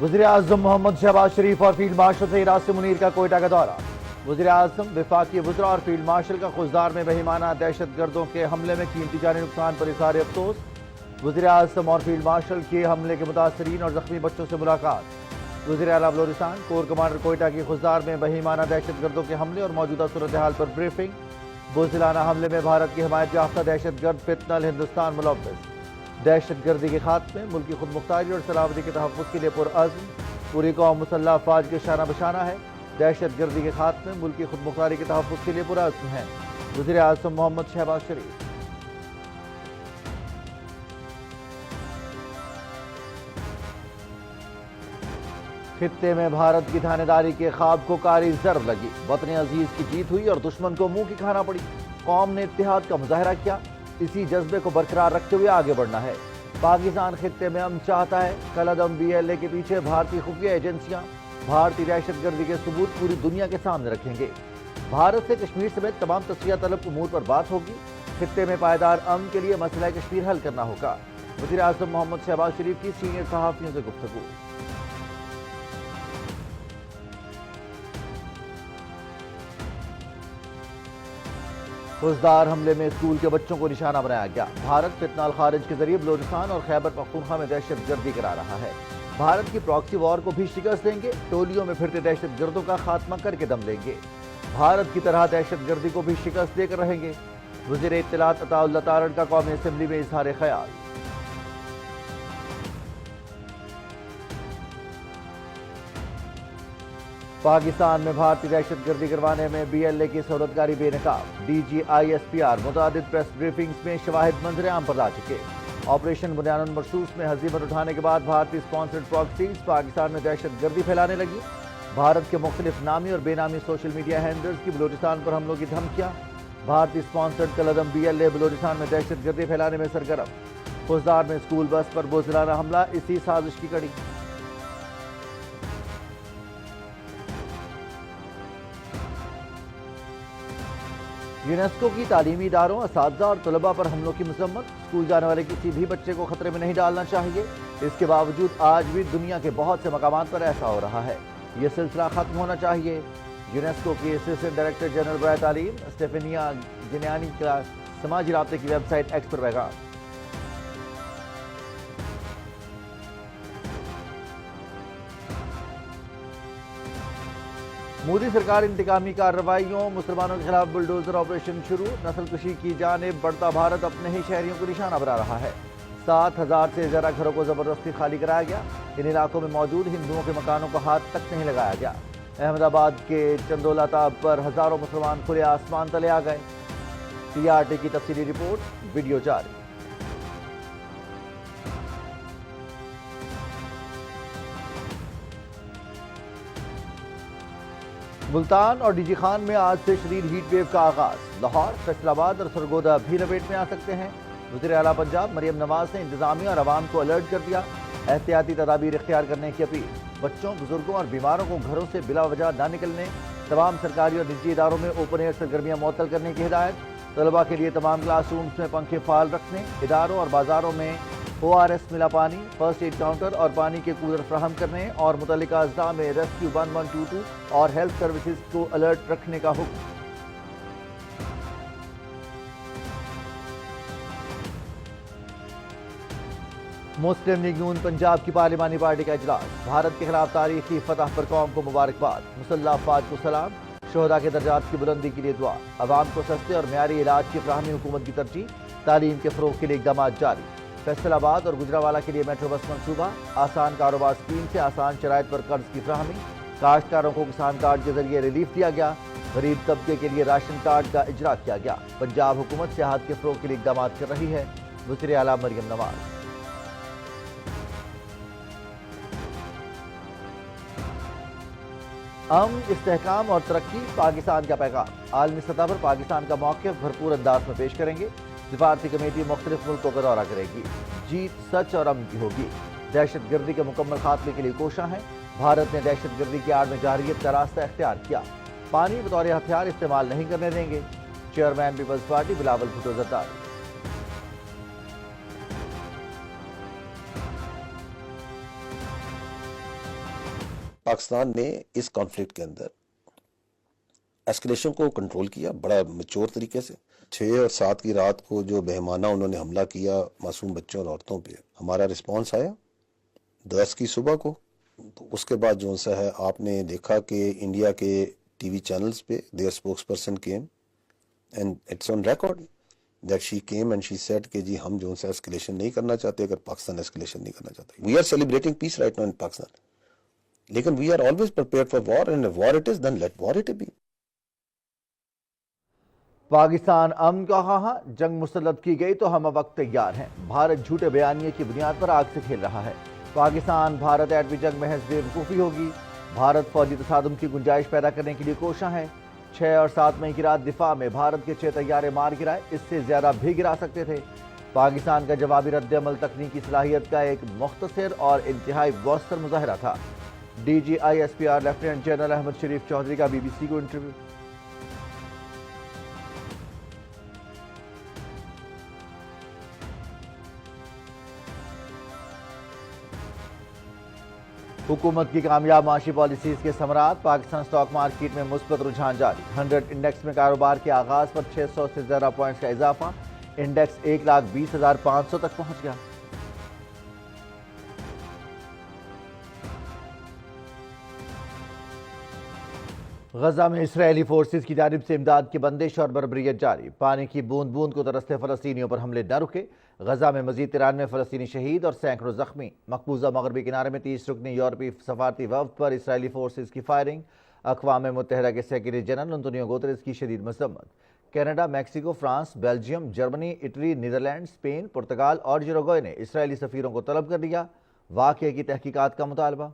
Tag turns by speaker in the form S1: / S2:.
S1: वज़ीर आज़म मोहम्मद शहबाज शरीफ और field marshal Saeed Asim Munir का कोयटा का दौरा। वज़ीर आज़म, वफाकी वज़रा और फील्ड मार्शल का खुजदार में बहिमाना दहशत गर्दों के हमले में कीमती जानी नुकसान पर इज़हार अफसोस। वज़ीर आज़म और फील्ड मार्शल के हमले के मुतासरीन और जख्मी बच्चों से मुलाकात। वज़ीर आला बलोचिस्तान, कोर कमांडर कोयटा की खुजदार में बहिमाना दहशत गर्दों के हमले और मौजूदा सूरत हाल पर ब्रीफिंग। बुज़दिलाना हमले में भारत की हिमायत याफ्ता दहशत गर्द फितनल हिंदुस्तान मुलव्वस। दहशत गर्दी के खात्मे, मुल्की खुद मुख्तारी और सलामती के तहफ़्फ़ुज़ के लिए पुरअज़्म। पूरी कौम मुसल्लह अफ़वाज के शाना बशाना है। दहशत गर्दी के खात्मे, मुल्की खुद मुख्तारी के तहफ़्फ़ुज़ के लिए पुरअज़्म है। वज़ीर आज़म मोहम्मद शहबाज शरीफ। खित्ते में भारत की थानेदारी के ख्वाब को कारी ज़र्ब लगी। वतन अजीज की जीत हुई और दुश्मन को मुंह की खाना पड़ी। कौम ने इत्तेहाद का मुजाहरा किया। इसी जज्बे को बरकरार रखते हुए आगे बढ़ना है। पाकिस्तान खित्ते में अमन चाहता है। कलअदम BLA के पीछे भारतीय खुफिया एजेंसियां भारतीय दहशत गर्दी के सबूत पूरी दुनिया के सामने रखेंगे। भारत से कश्मीर समेत तमाम तस्वीर तलब उमूर पर बात होगी। खित्ते में पायदार अमन के लिए मसला कश्मीर हल करना होगा। वज़ीर आज़म मोहम्मद शहबाज शरीफ की सीनियर सहाफ़ियों से गुफ्तगू। फौजदार हमले में स्कूल के बच्चों को निशाना बनाया गया। भारत फितनाल खारिज के जरिए बलोचिस्तान और खैबर पख्तूनख्वा में दहशत गर्दी करा रहा है। भारत की प्रॉक्सी वॉर को भी शिकस्त देंगे। टोलियों में फिरते दहशत गर्दों का खात्मा करके दम लेंगे। भारत की तरह दहशत गर्दी को भी शिकस्त देकर रहेंगे। वज़ीर इत्तलात अताउल्लाह तारड़ का कौमी असम्बली में इजहार ख्याल। पाकिस्तान में भारतीय दहशत गर्दी करवाने में BLA की सहूलतकारी बेनकाब। DG ISPR मुतादिद प्रेस ब्रीफिंग्स में शवाहिद मंजर आम पर ला चुके। ऑपरेशन बुनियानुल मरसूस में हज़ीमत उठाने के बाद भारतीय स्पॉन्सर्ड प्रॉक्सीज पाकिस्तान में दहशत गर्दी फैलाने लगी। भारत के मुख्तलिफ नामी और बेनामी सोशल मीडिया हैंडल्स की बलोचिस्तान पर हमलों की धमकियाँ। भारतीय स्पॉन्सर्ड कलअदम BLA बलोचिस्तान में दहशत गर्दी फैलाने में सरगर्म। फौजदार में स्कूल बस पर बुज़दिलाना हमला इसी साजिश की कड़ी। यूनेस्को की तालीमी इदारों, असातिज़ा और तलबा पर हमलों की मजम्मत। स्कूल जाने वाले किसी भी बच्चे को खतरे में नहीं डालना चाहिए। इसके बावजूद आज भी दुनिया के बहुत से मकामात पर ऐसा हो रहा है। ये सिलसिला खत्म होना चाहिए। यूनेस्को की असिस्टेंट डायरेक्टर जनरल बराए तालीम स्टेफेनिया गिनियानी का समाजी राब्ते की वेबसाइट X पर पैगाम। मोदी सरकार इंतकामी कार्रवाइयों, मुसलमानों के खिलाफ बुलडोजर ऑपरेशन शुरू। नस्लकुशी की जानिब बढ़ता भारत अपने ही शहरियों को निशाना बना रहा है। 7,000 से ज्यादा घरों को जबरदस्ती खाली कराया गया। इन इलाकों में मौजूद हिंदुओं के मकानों को हाथ तक नहीं लगाया गया। अहमदाबाद के चंदोला ताब पर हजारों मुसलमान खुले आसमान तले आ गए। TRT की तफसीली रिपोर्ट, वीडियो जारी। मुल्तान और DG खान में आज से शदीद हीट वेव का आगाज। लाहौर, फैसलाबाद और सरगोदा भी लपेट में आ सकते हैं। वज़ीर आला पंजाब मरियम नवाज ने इंतजामिया और आवाम को अलर्ट कर दिया। एहतियाती तदाबीर इख्तियार करने की अपील। बच्चों, बुजुर्गों और बीमारों को घरों से बिला वजह न निकलने। तमाम सरकारी और निजी इदारों में ओपन एयर सरगर्मियाँ मुअत्तल करने की हिदायत। तलबा के लिए तमाम क्लास रूम्स में पंखे फाल रखने। इदारों और बाजारों में ORS मिला पानी, फर्स्ट एड काउंटर और पानी के कूलर फ्राहम करने और मुतल्लिका अज़ला में रेस्क्यू 1122 और हेल्थ सर्विसेज को अलर्ट रखने का हुक्म। मुस्लिम लीग नून पंजाब की पार्लिमानी पार्टी का इजलास। भारत के खिलाफ तारीखी फतह पर कौम को मुबारकबाद। मुसल्लह अफवाज को सलाम। शोहदा के दर्जात की बुलंदी के लिए दुआ। अवाम को सस्ते और मेयारी इलाज की फ्राहमी हुकूमत की तरजीह। तालीम के फरोग के लिए इक़दाम जारी। फैसलाबाद और गुजरावाला के लिए मेट्रो बस मंसूबा। आसान कारोबार स्कीम से आसान शराइत पर कर्ज की फ्राहमी। काश्तकारों को किसान कार्ड के जरिए रिलीफ दिया गया। गरीब तबके के लिए राशन कार्ड का इजरा किया गया। पंजाब हुकूमत सेहत के फरोग के लिए इक़दाम कर रही है। वज़ीर आला मरियम नवाज। अमन, इस्तेहकाम और तरक्की पाकिस्तान का पैगाम। आलमी सतह पर पाकिस्तान का मौक़िफ़ भरपूर अंदाज में पेश करेंगे। सिफारती कमेटी मुख्तलिफ मुल्कों का दौरा करेगी। जीत सच और अमन की होगी। दहशत गर्दी के मुकम्मल खात्मे के लिए कोशिश है। भारत ने दहशत गर्दी की आड़ में जारहियत का रास्ता इख्तियार किया। पानी बतौर हथियार इस्तेमाल नहीं करने देंगे। Chairman Peoples party Bilawal Bhutto Zardari.
S2: Pakistan نے اس کانفلکٹ کے اندر ایسکلیشن کو کنٹرول کیا بڑا میچور طریقے سے. 6 اور 7 کی رات کو جو بہیمانہ انہوں نے حملہ کیا معصوم بچوں اور عورتوں پہ، ہمارا رسپانس آیا 10 کی صبح کو. تو اس کے بعد جو سا ہے آپ نے دیکھا کہ انڈیا کے ٹی وی چینلز پہ their spokesperson came and it's on record that she came and she said کہ جی ہم جو سا ایسکلیشن نہیں کرنا چاہتے اگر پاکستان ایسکلیشن نہیں کرنا چاہتے. We are celebrating peace right now in Pakistan, لیکن we are always prepared for war, and war it is then let war it be.
S1: Pakistan امن کا خواہاں، جنگ مسلط کی گئی تو ہم وقت تیار ہیں. بھارت جھوٹے بیانیے کی بنیاد پر آگ سے کھیل رہا ہے. پاکستان بھارت ایٹمی جنگ محض بے وقوفی ہوگی. بھارت فوجی تصادم کی گنجائش پیدا کرنے کے لیے کوشاں ہے. 6 اور 7 مئی کی رات دفاع میں بھارت کے 6 طیارے مار گرائے، اس سے زیادہ بھی گرا سکتے تھے. پاکستان کا جوابی رد عمل تکنیکی صلاحیت کا ایک مختصر اور انتہائی مؤثر مظاہرہ تھا. D G I S P R lieutenant general Ahmed Sharif Chaudhry کا بی بی سی کو انٹرویو. حکومت کی کامیاب معاشی پالیسیز کے ثمرات، پاکستان سٹاک مارکیٹ میں مثبت رجحان جاری. 100 انڈیکس میں کاروبار کے آغاز پر 600 سے زیادہ پوائنٹس کا اضافہ، انڈیکس 1,20,500 تک پہنچ گیا. غزہ میں اسرائیلی فورسز کی جانب سے امداد کی بندش اور بربریت جاری. پانی کی بوند بوند کو ترستے فلسطینیوں پر حملے نہ رکے. غزہ میں مزید 93 فلسطینی شہید اور سینکڑوں زخمی. مقبوضہ مغربی کنارے میں 30 رکنی یورپی سفارتی وفد پر اسرائیلی فورسز کی فائرنگ. اقوام متحدہ کے سیکریٹری جنرل انتونیو گوتریس کی شدید مذمت. Canada, Mexico, France, Belgium, Germany, Italy, Netherland, Spain, Portugal اور یوروگوئے نے اسرائیلی سفیروں کو طلب کر لیا. واقعے کی تحقیقات کا مطالبہ.